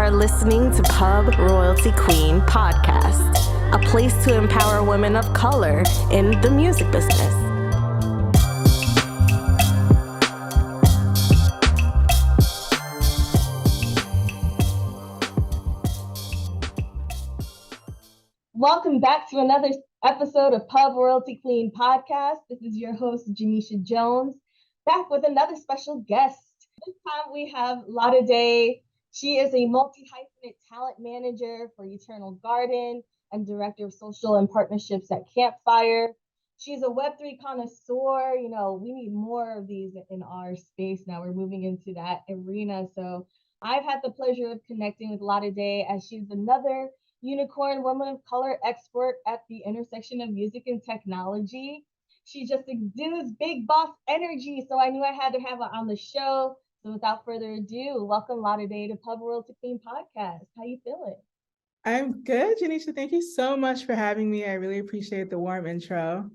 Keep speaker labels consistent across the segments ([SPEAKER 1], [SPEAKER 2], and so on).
[SPEAKER 1] are listening to Pub Royalty Queen podcast, a place to empower women of color in the music business. Welcome back to another episode of Pub Royalty Queen podcast. This is your host, Janisha Jones, back with another special guest. This time we have Ladidai. She is a multi-hyphenate talent manager for Eternal Garden and director of social and partnerships at Campfire. She's a Web3 connoisseur. You know, we need more of these in our space now. We're moving into that arena. So I've had the pleasure of connecting with Ladidai as she's another unicorn woman of color expert at the intersection of music and technology. She just exudes big boss energy. So I knew I had to have her on the show. So without further ado, welcome Ladidai to Pub Royalty Queen podcast. How you feeling?
[SPEAKER 2] I'm good, Janisha. Thank you so much for having me. I really appreciate the warm intro.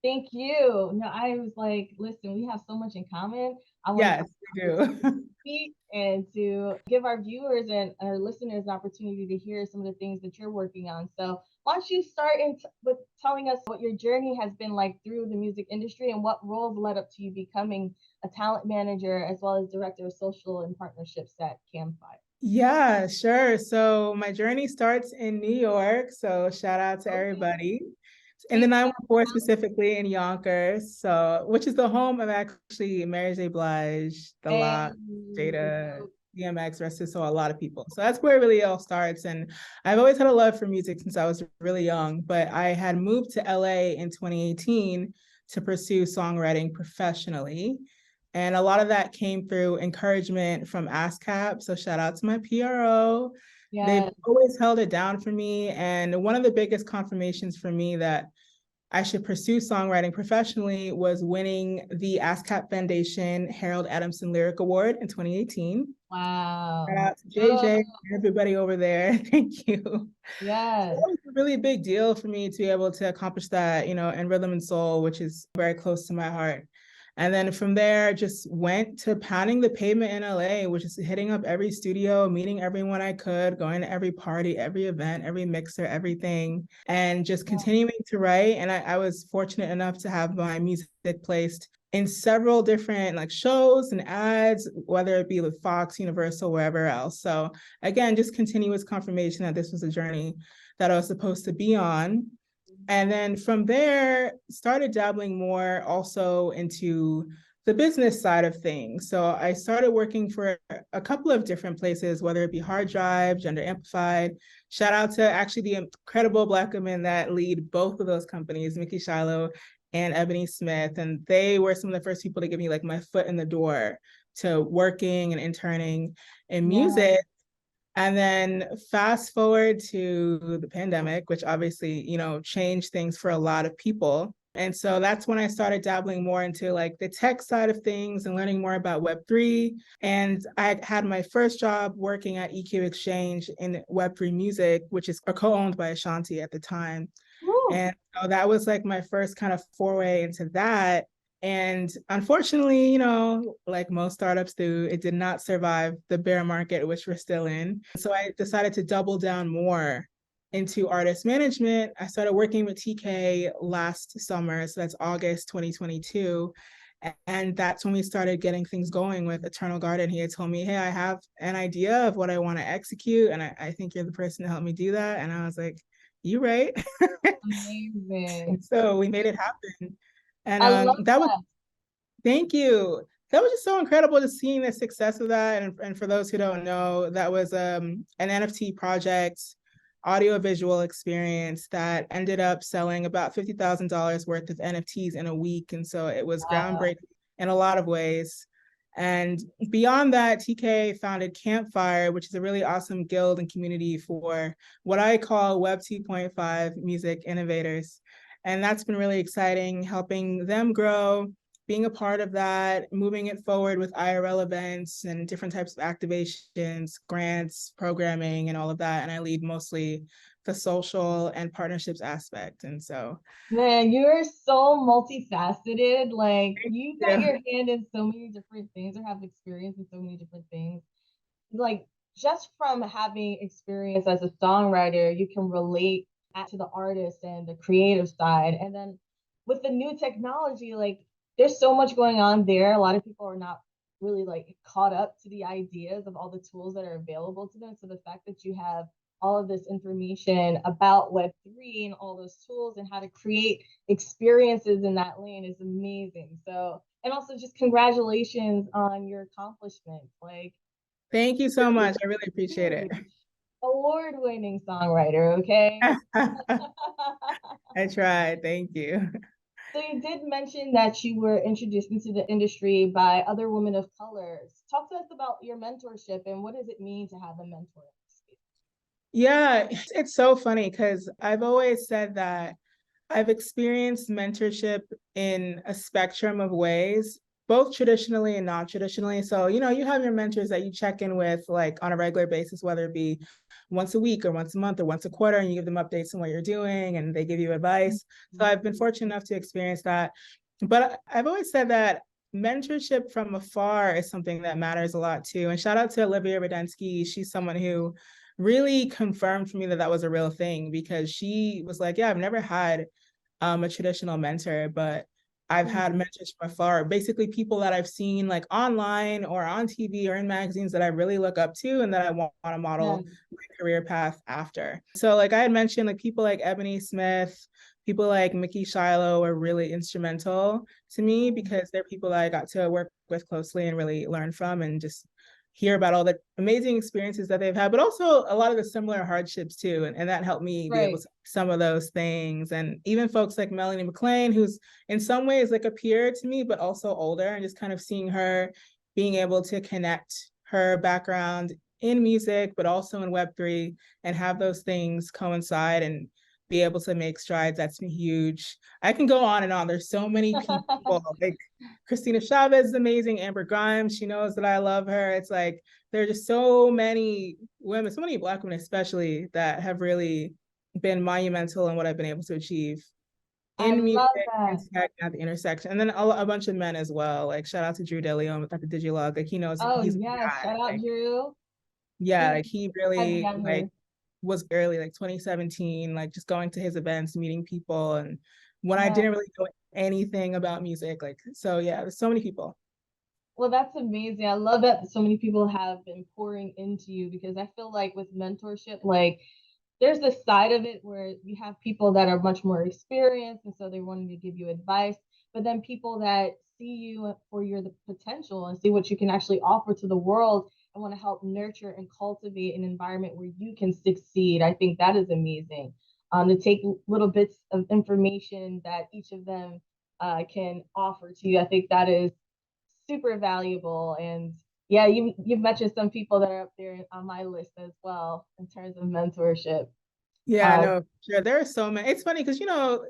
[SPEAKER 1] Thank you. No, I was like, listen, we have so much in common. I want
[SPEAKER 2] Yes, we do.
[SPEAKER 1] speak and to give our viewers and our listeners an opportunity to hear some of the things that you're working on. So why don't you start with telling us what your journey has been like through the music industry and what roles led up to you becoming a talent manager as well as director of social and partnerships at Campfire?
[SPEAKER 2] Yeah, sure. So my journey starts in New York. So shout out to everybody. And then I went for specifically in Yonkers, so which is the home of actually Mary J. Blige, The Lock, Jada, DMX, Rest His Soul, a lot of people. So that's where it really all starts. And I've always had a love for music since I was really young, but I had moved to LA in 2018 to pursue songwriting professionally. And a lot of that came through encouragement from ASCAP. So shout out to my PRO. Yes. They've always held it down for me. And one of the biggest confirmations for me that I should pursue songwriting professionally was winning the ASCAP Foundation Harold Adamson Lyric Award in 2018.
[SPEAKER 1] Wow.
[SPEAKER 2] Shout out to JJ and everybody over there. Thank you.
[SPEAKER 1] Yeah.
[SPEAKER 2] So that was a really big deal for me to be able to accomplish that, you know, in rhythm and soul, which is very close to my heart. And then from there, just went to pounding the pavement in LA, which is hitting up every studio, meeting everyone I could, going to every party, every event, every mixer, everything, and just continuing to write. And I was fortunate enough to have my music placed in several different like shows and ads, whether it be with Fox, Universal, wherever else. So again, just continuous confirmation that this was a journey that I was supposed to be on. And then from there, started dabbling more also into the business side of things. So I started working for a couple of different places, whether it be Hard Drive, Gender Amplified. Shout out to actually the incredible Black women that lead both of those companies, Mickey Shiloh and Ebony Smith. And they were some of the first people to give me like my foot in the door to working and interning in music. And then fast forward to the pandemic, which obviously, you know, changed things for a lot of people. And so that's when I started dabbling more into like the tech side of things and learning more about Web3. And I had my first job working at EQ Exchange in Web3 music, which is co-owned by Ashanti at the time. Ooh. And so that was like my first kind of foray into that. And unfortunately, you know, like most startups do, it did not survive the bear market, which we're still in. So I decided to double down more into artist management. I started working with TK last summer. So that's August 2022. And that's when we started getting things going with Eternal Garden. He had told me, hey, I have an idea of what I want to execute. And I think you're the person to help me do that. And I was like, you right. Amazing. So we made it happen. And that was, thank you. That was just so incredible to seeing the success of that. And for those who don't know, that was an NFT project, audio-visual experience that ended up selling about $50,000 worth of NFTs in a week. And so it was groundbreaking in a lot of ways. And beyond that, TK founded Campfire, which is a really awesome guild and community for what I call Web 2.5 music innovators. And that's been really exciting, helping them grow, being a part of that, moving it forward with IRL events and different types of activations, grants, programming, and all of that. And I lead mostly the social and partnerships aspect. And so,
[SPEAKER 1] man, you're so multifaceted. Like you got your hand in so many different things or have experience in so many different things. Like just from having experience as a songwriter, you can relate to the artist and the creative side. And then with the new technology, like there's so much going on there. A lot of people are not really like caught up to the ideas of all the tools that are available to them. So the fact that you have all of this information about Web3 and all those tools and how to create experiences in that lane is amazing. So, and also just congratulations on your accomplishments. Like,
[SPEAKER 2] Thank you so much. I really appreciate it.
[SPEAKER 1] Award-winning songwriter, okay?
[SPEAKER 2] I tried. Thank you.
[SPEAKER 1] So you did mention that you were introduced into the industry by other women of color. Talk to us about your mentorship and what does it mean to have a mentor?
[SPEAKER 2] Yeah, it's so funny because I've always said that I've experienced mentorship in a spectrum of ways, both traditionally and non-traditionally. So, you have your mentors that you check in with like on a regular basis, whether it be once a week or once a month or once a quarter, and you give them updates on what you're doing and they give you advice. So I've been fortunate enough to experience that. But I've always said that mentorship from afar is something that matters a lot too. And shout out to Olivia Radensky. She's someone who really confirmed for me that that was a real thing because she was like, yeah, I've never had a traditional mentor, but I've had mentors from afar, basically people that I've seen like online or on TV or in magazines that I really look up to and that I want to model my career path after. So like I had mentioned, like people like Ebony Smith, people like Mickey Shiloh are really instrumental to me because they're people that I got to work with closely and really learn from and just hear about all the amazing experiences that they've had, but also a lot of the similar hardships too. And that helped me be able to some of those things. And even folks like Melanie McLean, who's in some ways like a peer to me, but also older, and just kind of seeing her being able to connect her background in music, but also in Web3 and have those things coincide and be able to make strides. That's been huge. I can go on and on. There's so many people like Christina Chavez is amazing. Amber Grimes, she knows that I love her. It's like, there are just so many women, so many Black women especially, that have really been monumental in what I've been able to achieve in music and tech at the intersection. And then a bunch of men as well. Like shout out to Drew DeLeon at the Digilog. Like he knows he's
[SPEAKER 1] shout out
[SPEAKER 2] like,
[SPEAKER 1] Drew.
[SPEAKER 2] yeah, like he really like was early, like 2017, like just going to his events, meeting people. And when I didn't really know anything about music, like, so yeah, there's so many people.
[SPEAKER 1] Well, that's amazing. I love that so many people have been pouring into you because I feel like with mentorship, like there's this side of it where you have people that are much more experienced and so they're wanting to give you advice, but then people that see you for your the potential and see what you can actually offer to the world and want to help nurture and cultivate an environment where you can succeed. I think that is amazing. To take little bits of information that each of them can offer to you. I think that is super valuable. And yeah, you've mentioned some people that are up there on my list as well in terms of mentorship.
[SPEAKER 2] Yeah, no, sure. There are so many. It's funny because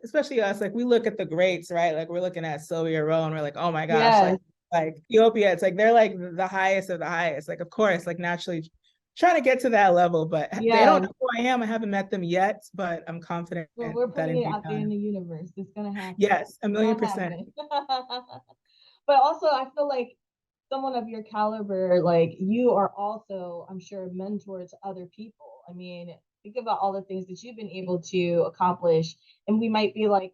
[SPEAKER 2] especially us, like we look at the greats, right? Like we're looking at Sylvia Rowe and we're like, oh my gosh, like Ethiopia, it's like they're like the highest of the highest. Like, of course, like naturally trying to get to that level, but they don't know who I am. I haven't met them yet, but I'm confident
[SPEAKER 1] we're
[SPEAKER 2] that
[SPEAKER 1] putting it out there in the universe. It's gonna happen.
[SPEAKER 2] Yes, 1,000,000%.
[SPEAKER 1] But also, I feel like someone of your caliber, like you are also, I'm sure, a mentor to other people. I mean, think about all the things that you've been able to accomplish. And we might be like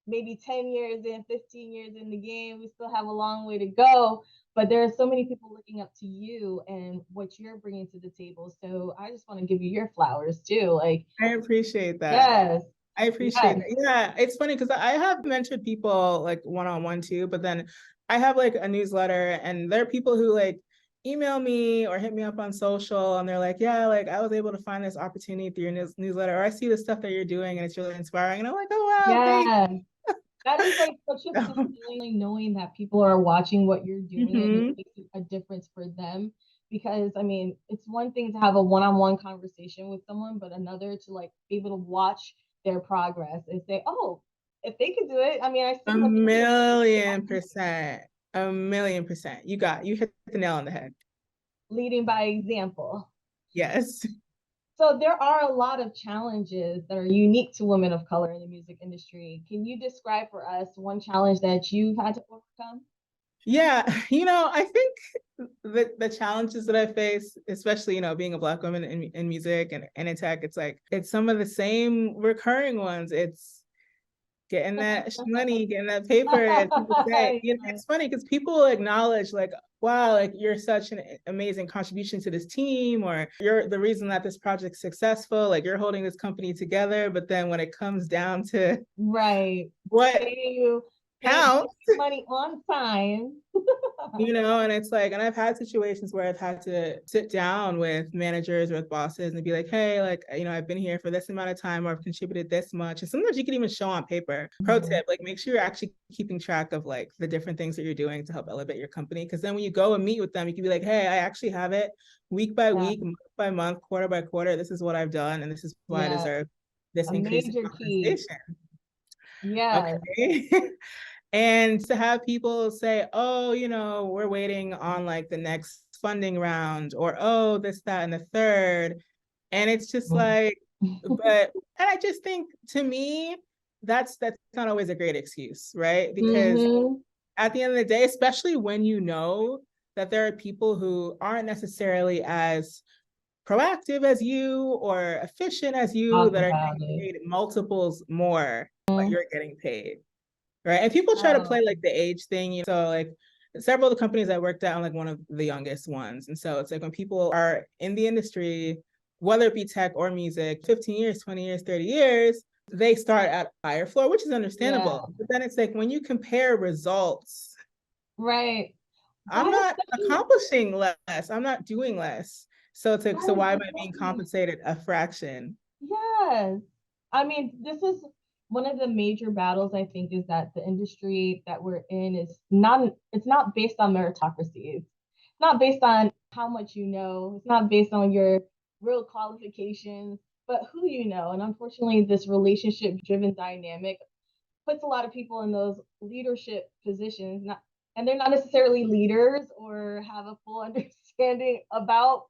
[SPEAKER 1] maybe 10 years in, 15 years in the game. We still have a long way to go. But there are so many people looking up to you and what you're bringing to the table. So I just want to give you your flowers too. Like,
[SPEAKER 2] I appreciate that.
[SPEAKER 1] Yes.
[SPEAKER 2] I appreciate that. Yeah, it's funny because I have mentored people like one-on-one too, but then I have like a newsletter and there are people who like email me or hit me up on social and they're like, yeah, like I was able to find this opportunity through your newsletter, or I see the stuff that you're doing and it's really inspiring. And I'm like, oh wow, thanks.
[SPEAKER 1] That is like such a fun feeling knowing that people are watching what you're doing and it makes a difference for them. Because I mean, it's one thing to have a one-on-one conversation with someone, but another to like be able to watch their progress and say, oh, if they can do it, I mean, I see
[SPEAKER 2] A million percent. A million percent. You hit the nail on the head.
[SPEAKER 1] Leading by example.
[SPEAKER 2] Yes.
[SPEAKER 1] So there are a lot of challenges that are unique to women of color in the music industry. Can you describe for us one challenge that you've had to overcome?
[SPEAKER 2] Yeah, I think the challenges that I face, especially, being a Black woman in music and in tech, it's some of the same recurring ones. It's getting that money, getting that paper, and people say,
[SPEAKER 1] Yeah.
[SPEAKER 2] it's funny because people acknowledge like, wow, like you're such an amazing contribution to this team, or you're the reason that this project's successful, like you're holding this company together. But then when it comes down to
[SPEAKER 1] Right.
[SPEAKER 2] what
[SPEAKER 1] Pay
[SPEAKER 2] counts,
[SPEAKER 1] money on time.
[SPEAKER 2] and it's like, and I've had situations where I've had to sit down with managers or with bosses and be like, hey, like, I've been here for this amount of time, or I've contributed this much. And sometimes you can even show on paper. Pro tip, like make sure you're actually keeping track of like the different things that you're doing to help elevate your company. Cause then when you go and meet with them, you can be like, hey, I actually have it week by week, month by month, quarter by quarter. This is what I've done. And this is why I deserve this
[SPEAKER 1] A
[SPEAKER 2] increase in
[SPEAKER 1] major key.
[SPEAKER 2] compensation.
[SPEAKER 1] Yes.
[SPEAKER 2] Okay. And to have people say, oh, we're waiting on like the next funding round, or oh, this, that, and the third. And it's just like, and I just think, to me, that's not always a great excuse, right? Because at the end of the day, especially when you know that there are people who aren't necessarily as proactive as you or efficient as you that are getting paid multiples more what you're getting paid. Right. And people try to play like the age thing. So like several of the companies I worked at, I'm like one of the youngest ones. And so it's like when people are in the industry, whether it be tech or music, 15 years, 20 years, 30 years, they start at higher floor, which is understandable. But then it's like when you compare results,
[SPEAKER 1] right.
[SPEAKER 2] I'm not accomplishing less. I'm not doing less. So it's like, so why am I being compensated a fraction?
[SPEAKER 1] Yes. I mean, this is one of the major battles, I think, is that the industry that we're in it's not based on meritocracy. It's not based on how much you know. It's not based on your real qualifications, but who you know. And unfortunately, this relationship driven dynamic puts a lot of people in those leadership positions, and they're not necessarily leaders or have a full understanding about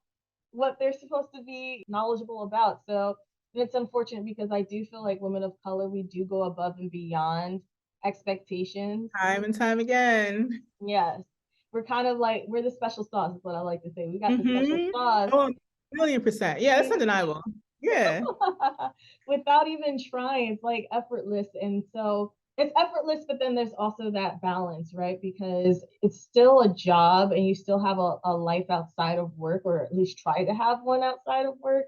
[SPEAKER 1] what they're supposed to be knowledgeable about. So it's unfortunate because I do feel like women of color, we do go above and beyond expectations.
[SPEAKER 2] Time and time again.
[SPEAKER 1] Yes. We're kind of like, we're the special sauce, is what I like to say. We got the special sauce.
[SPEAKER 2] Oh, 1,000,000%. Yeah, that's undeniable. Yeah.
[SPEAKER 1] Without even trying, it's like effortless. And so it's effortless, but then there's also that balance, right? Because it's still a job and you still have a life outside of work, or at least try to have one outside of work.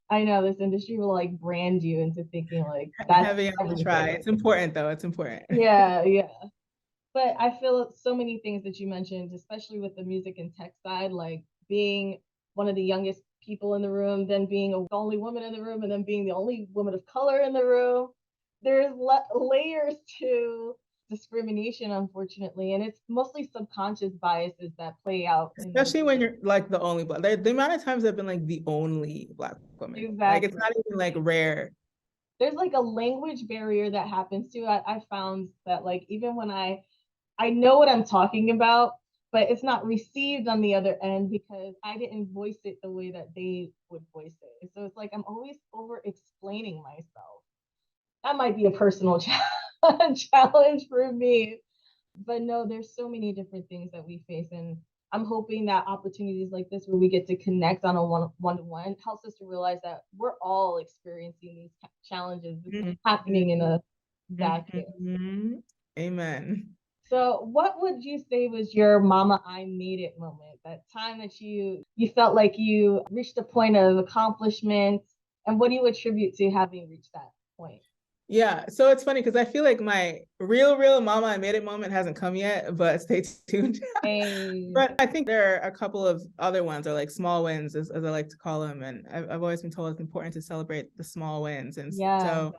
[SPEAKER 1] I know this industry will like brand you into thinking like that's
[SPEAKER 2] heavy on the try. It's important though. It's important.
[SPEAKER 1] Yeah, yeah. But I feel so many things that you mentioned, especially with the music and tech side, like being one of the youngest people in the room, then being the only woman in the room, and then being the only woman of color in the room. There's layers to discrimination, unfortunately, and it's mostly subconscious biases that play out.
[SPEAKER 2] Especially when you're like the only Black. The amount of times I've been like the only Black woman. Exactly. Like it's not even like rare.
[SPEAKER 1] There's like a language barrier that happens too. I found that like even when I know what I'm talking about, but it's not received on the other end because I didn't voice it the way that they would voice it. So it's like I'm always over explaining myself. That might be a personal challenge for me. But no, there's so many different things that we face. And I'm hoping that opportunities like this, where we get to connect on a one-to-one, helps us to realize that we're all experiencing these challenges. It's happening in a vacuum.
[SPEAKER 2] Amen.
[SPEAKER 1] So what would you say was your mama I made it moment? That time that you felt like you reached a point of accomplishment, and what do you attribute to having reached that point?
[SPEAKER 2] Yeah, so it's funny because I feel like my real mama I made it moment hasn't come yet, but stay tuned. But I think there are a couple of other ones, or like small wins, as I like to call them. And I've always been told it's important to celebrate the small wins. And so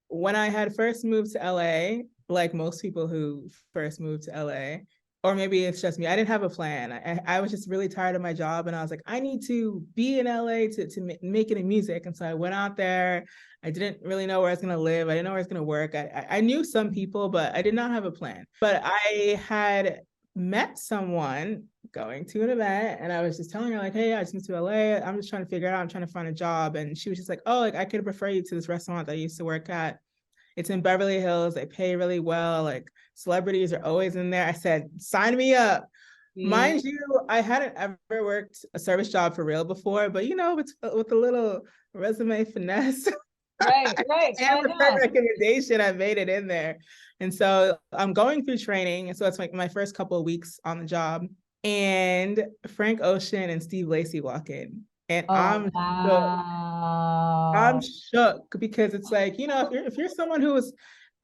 [SPEAKER 2] when I had first moved to LA, like most people who first moved to LA, or maybe it's just me, I didn't have a plan. I was just really tired of my job, and I was like, I need to be in LA to make it in music. And so I went out there. I didn't really know where I was going to live. I didn't know where I was going to work. I knew some people, but I did not have a plan. But I had met someone going to an event, and I was just telling her like, hey, I just moved to LA. I'm just trying to figure it out. I'm trying to find a job. And she was just like, oh, like I could refer you to this restaurant that I used to work at. It's in Beverly Hills. They pay really well. Like celebrities are always in there. I said, sign me up. Mind you, I hadn't ever worked a service job for real before, but with a little resume finesse.
[SPEAKER 1] Right.
[SPEAKER 2] And
[SPEAKER 1] Why
[SPEAKER 2] with her
[SPEAKER 1] not?
[SPEAKER 2] recommendation, I made it in there. And so I'm going through training. And so it's like my first couple of weeks on the job. And Frank Ocean and Steve Lacy walk in. And
[SPEAKER 1] Oh,
[SPEAKER 2] shook. I'm
[SPEAKER 1] wow.
[SPEAKER 2] shook because it's like, if you're someone who is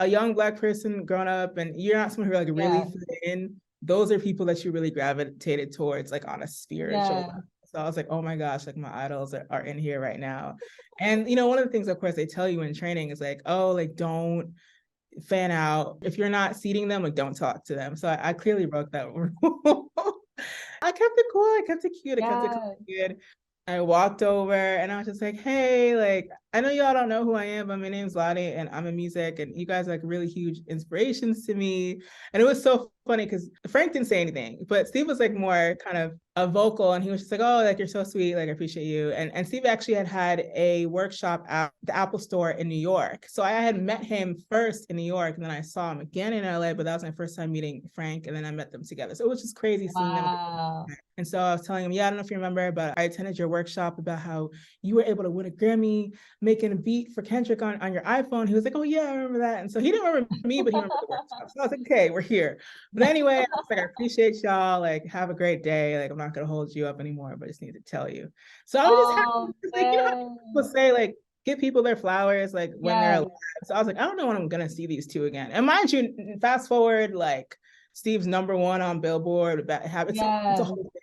[SPEAKER 2] a young Black person growing up and you're not someone who like really
[SPEAKER 1] Yeah.
[SPEAKER 2] fit in, those are people that you really gravitated towards like on a spiritual level. So I was like, oh my gosh, like my idols are in here right now. And one of the things, of course, they tell you in training is like, oh, like don't fan out. If you're not seating them, like don't talk to them. So I clearly broke that rule. I kept it cool. I kept it cute. I kept it good. I walked over and I was just like, hey, like, I know y'all don't know who I am, but my name's Lottie and I'm in music and you guys are like really huge inspirations to me. And it was so funny because Frank didn't say anything, but Steve was like more kind of a vocal and he was just like, oh, like you're so sweet, like I appreciate you. And Steve actually had a workshop at the Apple store in New York. So I had met him first in New York and then I saw him again in LA, but that was my first time meeting Frank and then I met them together. So it was just crazy seeing them. And so I was telling him, yeah, I don't know if you remember, but I attended your workshop about how you were able to win a Grammy making a beat for Kendrick on your iPhone. He was like, oh yeah, I remember that. And so he didn't remember me, but he remembered the workshop. So I was like, okay, we're here. But anyway, I was like, I appreciate y'all. Like, have a great day. Like, I'm not gonna hold you up anymore, but I just need to tell you. So I was just happy. Like, how people say, like, give people their flowers, like when they're alive. So I was like, I don't know when I'm gonna see these two again. And mind you, fast forward, like Steve's #1 on Billboard. It's a whole thing.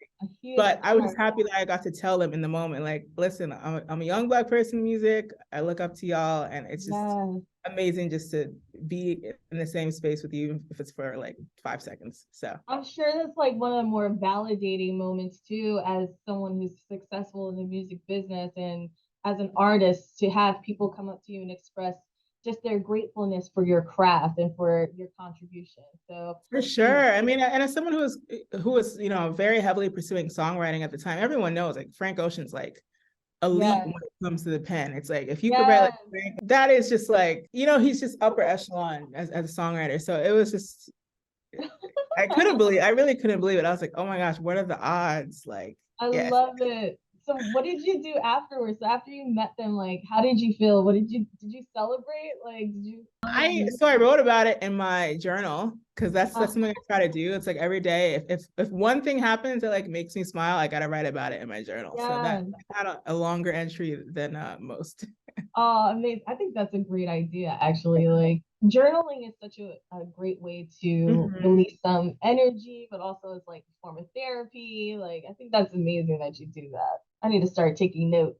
[SPEAKER 2] But I was just happy that I got to tell them in the moment, like, listen, I'm a young Black person in music. I look up to y'all, and it's just amazing just to be in the same space with you, if it's for like 5 seconds. So
[SPEAKER 1] I'm sure that's like one of the more validating moments too, as someone who's successful in the music business and as an artist, to have people come up to you and express just their gratefulness for your craft and for your contribution. So
[SPEAKER 2] for sure. I mean, and as someone who was very heavily pursuing songwriting at the time, everyone knows like Frank Ocean's like elite when it comes to the pen. It's like if you could write like Frank, that is just like, he's just upper echelon as a songwriter. So it was just I really couldn't believe it. I was like, oh my gosh, what are the odds? Like
[SPEAKER 1] I love it. So what did you do afterwards? So after you met them, like how did you feel? Did you celebrate? Like did you
[SPEAKER 2] I wrote about it in my journal because that's something I try to do. It's like every day, if one thing happens that like makes me smile, I gotta write about it in my journal. So that had a longer entry than most.
[SPEAKER 1] Oh, amazing. I think that's a great idea, actually. Like journaling is such a great way to release some energy, but also it's like a form of therapy. Like I think that's amazing that you do that. I need to start taking notes.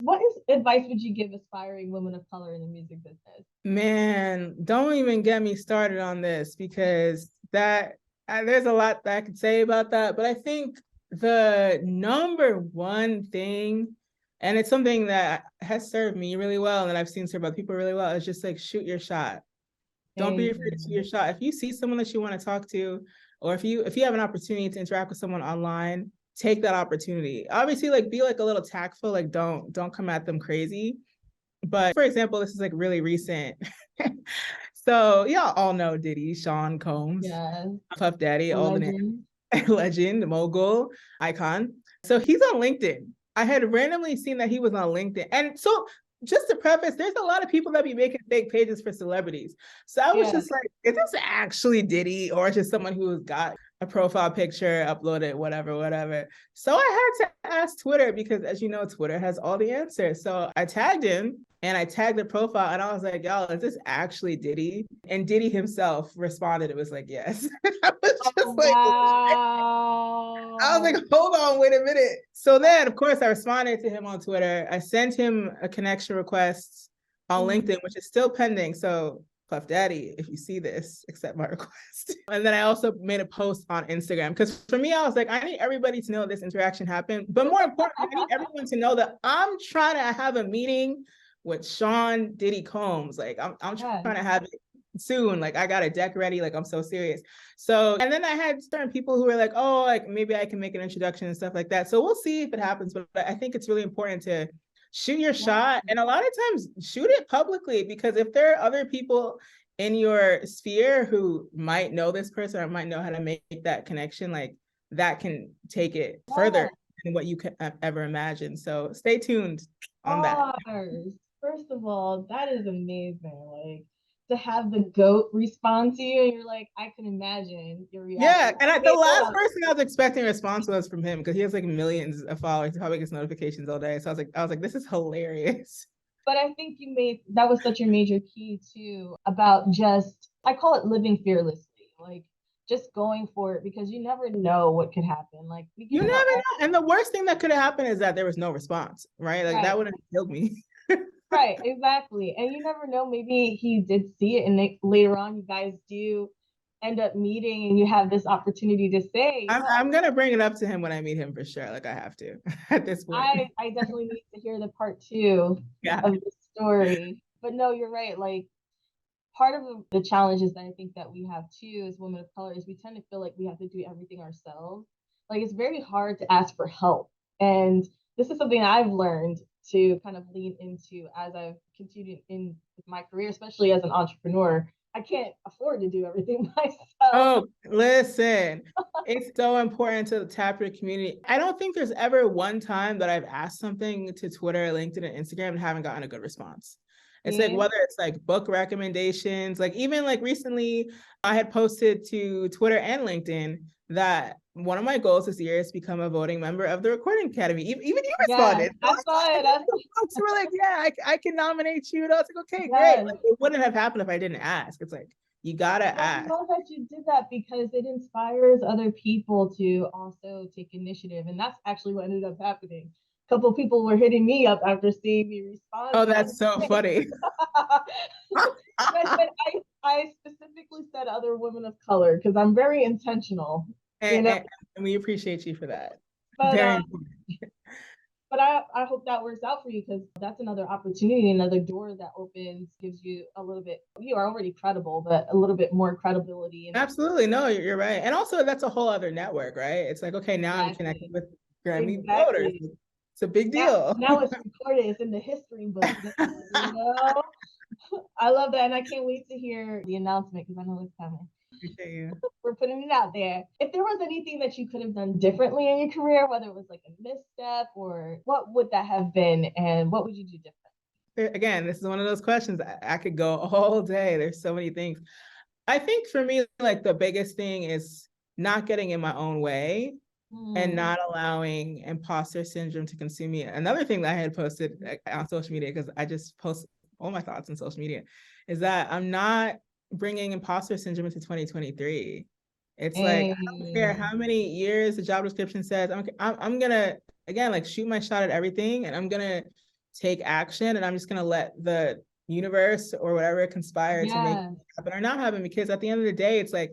[SPEAKER 1] What advice would you give aspiring women of color in the music business?
[SPEAKER 2] Man, don't even get me started on this because there's a lot that I could say about that. But I think the #1 thing, and it's something that has served me really well and that I've seen serve other people really well, is just like shoot your shot. Don't be afraid to shoot your shot. If you see someone that you want to talk to, or if you have an opportunity to interact with someone online, take that opportunity. Obviously, like be like a little tactful, like don't come at them crazy. But for example, this is like really recent. So y'all all know Diddy, Sean Combs, Puff Daddy, all the names. Legend, mogul, icon. So he's on LinkedIn. I had randomly seen that he was on LinkedIn. And so just to preface, there's a lot of people that be making fake pages for celebrities. So I was just like, is this actually Diddy or just someone who's got a profile picture, uploaded, whatever. So I had to ask Twitter because as you know, Twitter has all the answers. So I tagged him and I tagged the profile and I was like, y'all, is this actually Diddy? And Diddy himself responded. It was like, yes. I was just
[SPEAKER 1] wow.
[SPEAKER 2] I was like, hold on, wait a minute. So then, of course, I responded to him on Twitter. I sent him a connection request on LinkedIn, which is still pending. So Puff Daddy, if you see this, accept my request. And then I also made a post on Instagram because for me, I was like, I need everybody to know this interaction happened. But more importantly, I need everyone to know that I'm trying to have a meeting with Sean Diddy Combs. Like I'm trying to have it soon. Like I got a deck ready. Like I'm so serious. So, and then I had certain people who were like, oh, like maybe I can make an introduction and stuff like that. So we'll see if it happens. But I think it's really important to shoot your shot. And a lot of times shoot it publicly, because if there are other people in your sphere who might know this person or might know how to make that connection, like that can take it further than what you could ever imagine. So stay tuned on that.
[SPEAKER 1] First of all, that is amazing. Like to have the goat respond to you, and you're like, I can imagine your reaction.
[SPEAKER 2] Yeah, and the last person I was expecting a response was from him, because he has like millions of followers. He probably gets notifications all day. So I was like, this is hilarious.
[SPEAKER 1] But I think that was such a major key too, about just, I call it living fearlessly, like just going for it, because you never know what could happen. Like
[SPEAKER 2] you never know. And the worst thing that could have happened is that there was no response, right? Like that would have killed me.
[SPEAKER 1] Right, exactly. And you never know, maybe he did see it, and later on you guys do end up meeting, and you have this opportunity to say,
[SPEAKER 2] I'm gonna bring it up to him when I meet him for sure. Like I have to at this point.
[SPEAKER 1] I definitely need to hear the part 2 of the story. But no, you're right. Like part of the challenges that I think that we have too as women of color is we tend to feel like we have to do everything ourselves. Like it's very hard to ask for help. And this is something I've learned to kind of lean into as I've continued in my career, especially as an entrepreneur. I can't afford to do everything myself.
[SPEAKER 2] Oh, listen, it's so important to tap your community. I don't think there's ever one time that I've asked something to Twitter, LinkedIn, and Instagram and haven't gotten a good response. It's like whether it's like book recommendations, like even like recently I had posted to Twitter and LinkedIn that one of my goals this year is to become a voting member of the Recording Academy. Even you responded.
[SPEAKER 1] I saw it.
[SPEAKER 2] Folks were like, yeah, I can nominate you. And I was like, okay, great. Like, it wouldn't have happened if I didn't ask. It's like, you gotta ask.
[SPEAKER 1] I love that you did that, because it inspires other people to also take initiative. And that's actually what ended up happening. A couple of people were hitting me up after seeing me respond.
[SPEAKER 2] Oh, that's so funny.
[SPEAKER 1] I specifically said other women of color, because I'm very intentional.
[SPEAKER 2] And we appreciate you for that.
[SPEAKER 1] But, but I hope that works out for you, because that's another opportunity, another door that opens, gives you a little bit, you are already credible, but a little bit more credibility.
[SPEAKER 2] Absolutely. No, you're right. And also that's a whole other network, right? It's like, okay, now I'm connected with Grammy voters. It's a big deal.
[SPEAKER 1] Now it's recorded. It's in the history book. You know? I love that. And I can't wait to hear the announcement, because I know it's coming.
[SPEAKER 2] Appreciate you.
[SPEAKER 1] We're putting it out there. If there was anything that you could have done differently in your career, whether it was like a misstep, or what would that have been, and what would you do different?
[SPEAKER 2] Again, this is one of those questions I could go all day. There's so many things. I think for me, like the biggest thing is not getting in my own way and not allowing imposter syndrome to consume me. Another thing that I had posted on social media, because I just post all my thoughts on social media, is that I'm not bringing imposter syndrome into 2023. It's like, I don't care how many years the job description says, I'm gonna, again, like shoot my shot at everything, and I'm gonna take action, and I'm just gonna let the universe or whatever conspire to make it happen or not happen. Because at the end of the day, it's like,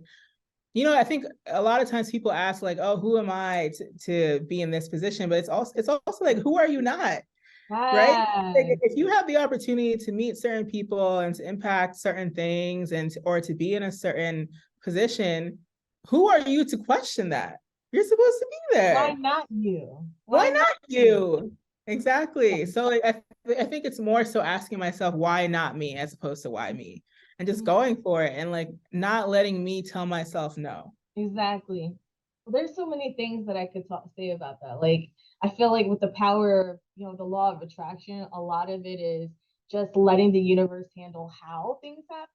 [SPEAKER 2] you know, I think a lot of times people ask like, oh, who am I to be in this position? But it's also like, who are you not? Right? Like, if you have the opportunity to meet certain people and to impact certain things or to be in a certain position, who are you to question that? You're supposed to be there.
[SPEAKER 1] Why not you?
[SPEAKER 2] Why not you? Exactly. So like, I think it's more so asking myself, why not me, as opposed to why me, and just going for it, and like not letting me tell myself no.
[SPEAKER 1] Exactly. Well, there's so many things that I could say about that. Like, I feel like with the power of, you know, the law of attraction, a lot of it is just letting the universe handle how things happen.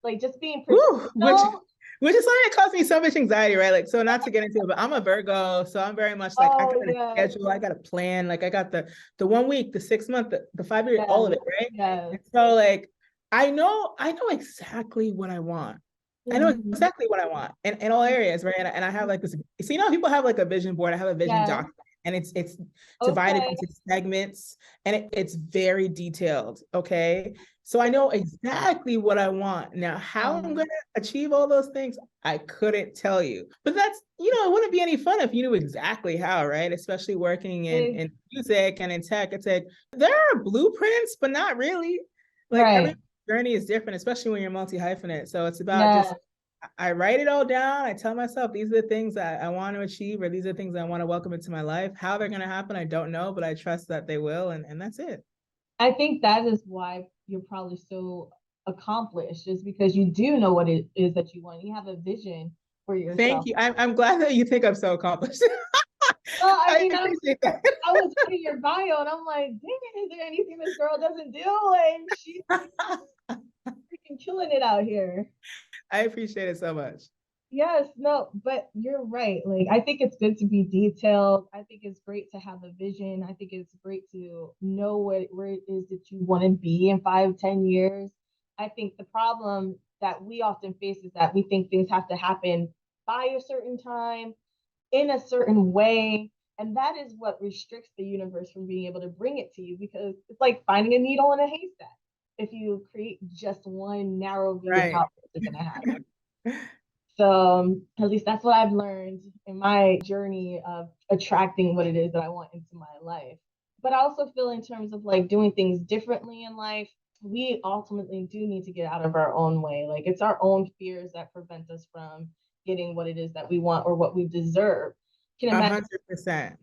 [SPEAKER 1] Like just being
[SPEAKER 2] which is something that caused me so much anxiety, right? Like, so not to get into it, but I'm a Virgo, so I'm very much like, I got a schedule, I got a plan, like I got the 1 week, the 6 month, the 5 year, all of it, right? And so like, I know exactly what I want. I know exactly what I want in all areas, right? And I have like this, so you know, people have like a vision board. I have a vision document, and it's divided into segments, and it's very detailed, okay? So I know exactly what I want. Now, how I'm going to achieve all those things, I couldn't tell you. But that's, you know, it wouldn't be any fun if you knew exactly how, right? Especially working in music and in tech. It's like, there are blueprints, but not really. Like every journey is different, especially when you're multi-hyphenate. So it's about just I write it all down. I tell myself these are the things that I want to achieve, or these are the things I want to welcome into my life. How they're going to happen, I don't know, but I trust that they will. And that's it.
[SPEAKER 1] I think that is why you're probably so accomplished, is because you do know what it is that you want. You have a vision for
[SPEAKER 2] Thank
[SPEAKER 1] yourself.
[SPEAKER 2] you. I'm glad that you think I'm so accomplished.
[SPEAKER 1] Well, I
[SPEAKER 2] I
[SPEAKER 1] mean,
[SPEAKER 2] appreciate that.
[SPEAKER 1] I was reading your bio and I'm like, dang it, is there anything this girl doesn't do? And she's freaking killing it out here.
[SPEAKER 2] I appreciate it so much.
[SPEAKER 1] Yes, no, but you're right. Like, I think it's good to be detailed. I think it's great to have a vision. I think it's great to know where it is that you want to be in 5, 10 years. I think the problem that we often face is that we think things have to happen by a certain time, in a certain way. And that is what restricts the universe from being able to bring it to you, because it's like finding a needle in a haystack. If you create just one narrow view of
[SPEAKER 2] Right.
[SPEAKER 1] how things are going to happen. So at least that's what I've learned in my journey of attracting what it is that I want into my life. But I also feel in terms of like doing things differently in life, we ultimately do need to get out of our own way. Like it's our own fears that prevent us from getting what it is that we want or what we deserve. You can imagine
[SPEAKER 2] 100%.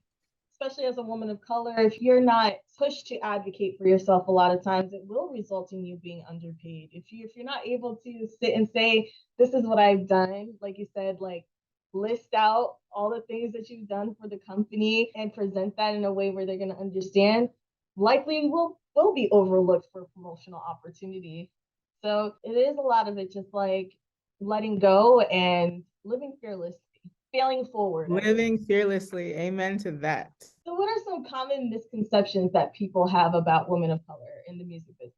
[SPEAKER 1] especially as a woman of color, if you're not pushed to advocate for yourself, a lot of times it will result in you being underpaid. If you're not able to sit and say, this is what I've done, like you said, like list out all the things that you've done for the company and present that in a way where they're going to understand, likely will be overlooked for promotional opportunity. So it is a lot of it just like letting go and living fearlessly, failing forward.
[SPEAKER 2] Living fearlessly. Amen to that.
[SPEAKER 1] So, what are some common misconceptions that people have about women of color in the music business?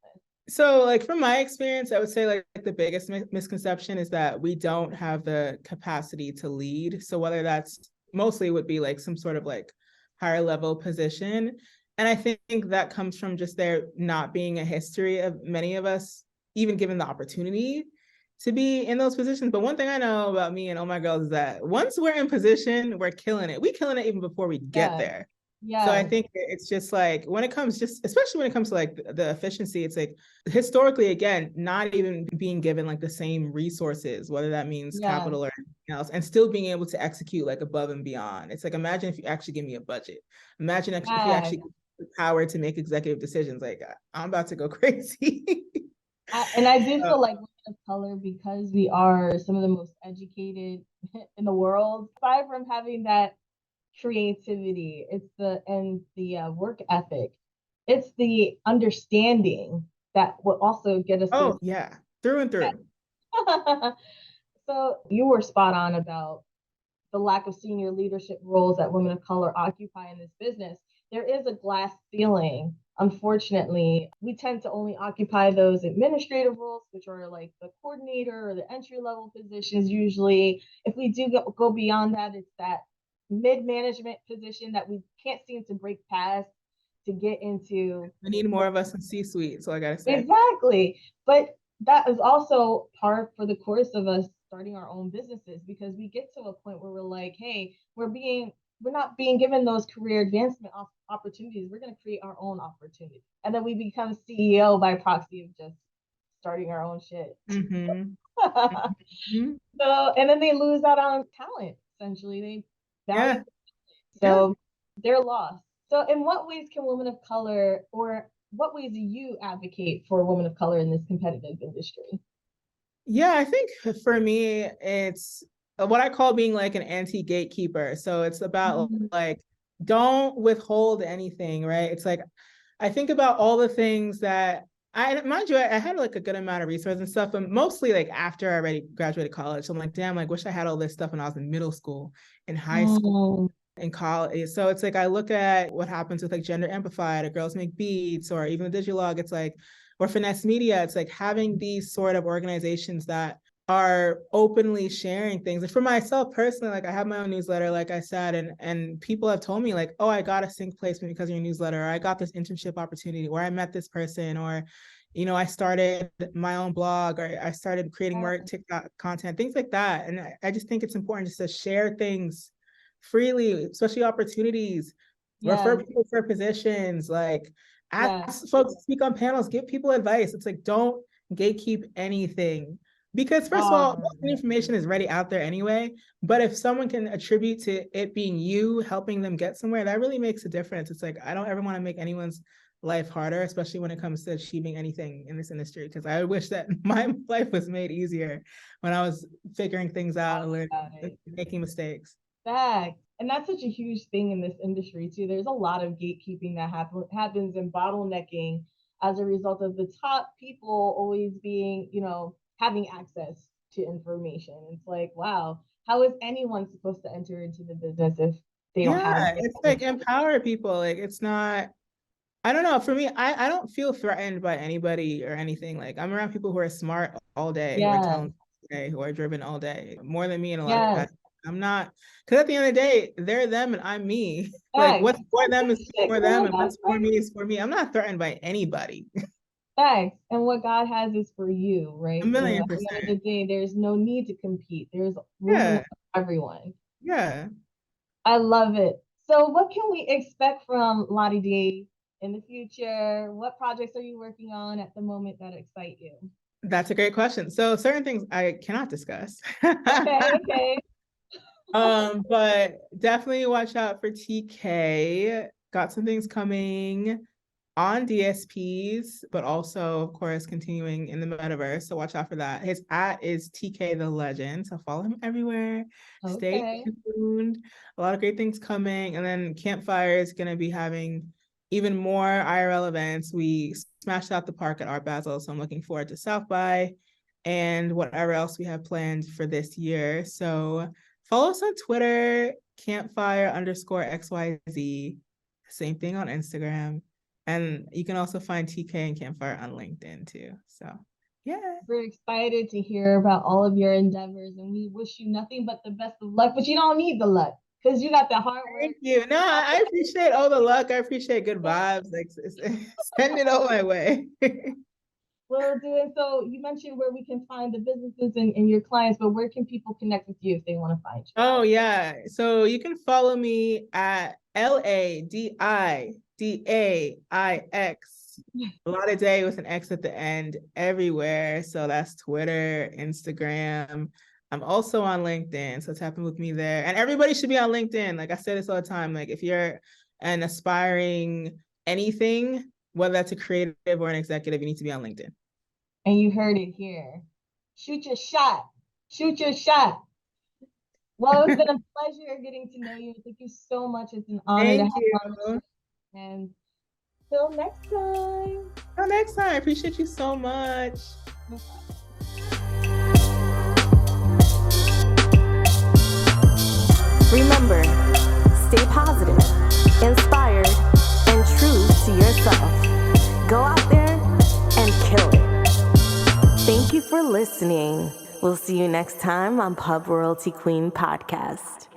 [SPEAKER 2] So, like from my experience, I would say like the biggest misconception is that we don't have the capacity to lead. So whether that's mostly would be like some sort of like higher level position. And I think that comes from just there not being a history of many of us, even given the opportunity to be in those positions. But one thing I know about me and all my girls is that once we're in position, we're killing it. We killing it even before we get there. So I
[SPEAKER 1] Yes,
[SPEAKER 2] think it's just like when it comes just especially when it comes to like the efficiency, it's like historically again, not even being given like the same resources, whether that means
[SPEAKER 1] yes,
[SPEAKER 2] capital or anything else, and still being able to execute like above and beyond. It's like imagine if you actually give me a budget. Imagine if you
[SPEAKER 1] yes.
[SPEAKER 2] actually the power to make executive decisions. Like I'm about to go crazy.
[SPEAKER 1] And I do feel like women of color, because we are some of the most educated in the world, aside from having that creativity, it's the work ethic, it's the understanding that will also get us through.
[SPEAKER 2] Oh yeah, through and through.
[SPEAKER 1] So you were spot on about the lack of senior leadership roles that women of color occupy in this business. There is a glass ceiling. Unfortunately, we tend to only occupy those administrative roles, which are like the coordinator or the entry level positions. Usually, if we do go beyond that, it's that mid management position that we can't seem to break past to get into.
[SPEAKER 2] I need more of us in C-suite. So I gotta say.
[SPEAKER 1] Exactly. But that is also part for the course of us starting our own businesses, because we get to a point where we're like, hey, we're not being given those career advancement opportunities. We're going to create our own opportunity. And then we become CEO by proxy of just starting our own shit.
[SPEAKER 2] Mm-hmm. Mm-hmm.
[SPEAKER 1] So, and then they lose out on talent, essentially. They value
[SPEAKER 2] Yeah.
[SPEAKER 1] it.
[SPEAKER 2] Yeah.
[SPEAKER 1] So they're lost. So, in what ways can women of color, or what ways do you advocate for women of color in this competitive industry?
[SPEAKER 2] Yeah, I think for me, it's what I call being like an anti-gatekeeper. So it's about
[SPEAKER 1] Mm-hmm.
[SPEAKER 2] like, don't withhold anything, right? It's like, I think about all the things that mind you, I had like a good amount of resources and stuff, but mostly like after I already graduated college. So I'm like, damn, like, wish I had all this stuff when I was in middle school, in high school,
[SPEAKER 1] Oh,
[SPEAKER 2] in college. So it's like I look at what happens with like gender amplified or girls make beats or even the Digilog, it's like, or finesse media, it's like having these sort of organizations that are openly sharing things. And for myself personally, like I have my own newsletter, like I said, and people have told me like, oh, I got a sync placement because of your newsletter, or I got this internship opportunity, or I met this person, or I started my own blog, or I started creating more TikTok content, things like that. And I just think it's important just to share things freely, especially opportunities, refer
[SPEAKER 1] yes,
[SPEAKER 2] people for positions, like
[SPEAKER 1] yes,
[SPEAKER 2] ask folks to speak on panels, give people advice. It's like, don't gatekeep anything. Because first of all, most of the information is already out there anyway. But if someone can attribute to it being you helping them get somewhere, that really makes a difference. It's like, I don't ever want to make anyone's life harder, especially when it comes to achieving anything in this industry. Because I wish that my life was made easier when I was figuring things out and learning, making mistakes.
[SPEAKER 1] Facts. And that's such a huge thing in this industry too. There's a lot of gatekeeping that happens and bottlenecking as a result of the top people always being, having access to information. It's like, wow, how is anyone supposed to enter into the business if they don't have it?
[SPEAKER 2] It's like empower people. Like it's not, I don't know. For me, I don't feel threatened by anybody or anything. Like I'm around people who are smart all day, who are talented all day, who are driven all day, more than me in a lot of capacities. I'm not, because at the end of the day, they're them and I'm me. Like what's for them is for them and what's for me is for me. I'm not threatened by anybody.
[SPEAKER 1] Facts. And what God has is for you, right?
[SPEAKER 2] 1,000,000%.
[SPEAKER 1] At the end of the day, there's no need to compete. There's room for everyone.
[SPEAKER 2] Yeah.
[SPEAKER 1] I love it. So what can we expect from Ladidai in the future? What projects are you working on at the moment that excite you?
[SPEAKER 2] That's a great question. So certain things I cannot discuss.
[SPEAKER 1] Okay.
[SPEAKER 2] But definitely watch out for TK. Got some things coming on DSPs, but also, of course, continuing in the metaverse. So watch out for that. His @ is TK the Legend. So follow him everywhere. Stay tuned. A lot of great things coming. And then Campfire is going to be having even more IRL events. We smashed out the park at Art Basel. So I'm looking forward to South by and whatever else we have planned for this year. So follow us on Twitter, Campfire_XYZ. Same thing on Instagram. And you can also find TK and Campfire on LinkedIn too. So yeah.
[SPEAKER 1] We're excited to hear about all of your endeavors and we wish you nothing but the best of luck, but you don't need the luck because you got the hard work.
[SPEAKER 2] Thank you. No, I appreciate all the luck. I appreciate good vibes. Like send it all my way.
[SPEAKER 1] Will do. And so you mentioned where we can find the businesses and your clients, but where can people connect with you if they want to find you?
[SPEAKER 2] Oh yeah. So you can follow me at LADIDAIX. Ladidai with an X at the end everywhere. So that's Twitter, Instagram. I'm also on LinkedIn. So tap in with me there. And everybody should be on LinkedIn. Like I say this all the time. Like if you're an aspiring anything, whether that's a creative or an executive, you need to be on LinkedIn.
[SPEAKER 1] And you heard it here. Shoot your shot. Shoot your shot. Well, it's been a pleasure getting to know you. Thank you so much. It's an honor to have you. And till next time.
[SPEAKER 2] Till next time. I appreciate you so much.
[SPEAKER 3] Remember, stay positive, inspired, and true to yourself. Go out there and kill it. Thank you for listening. We'll see you next time on Pub Royalty Queen Podcast.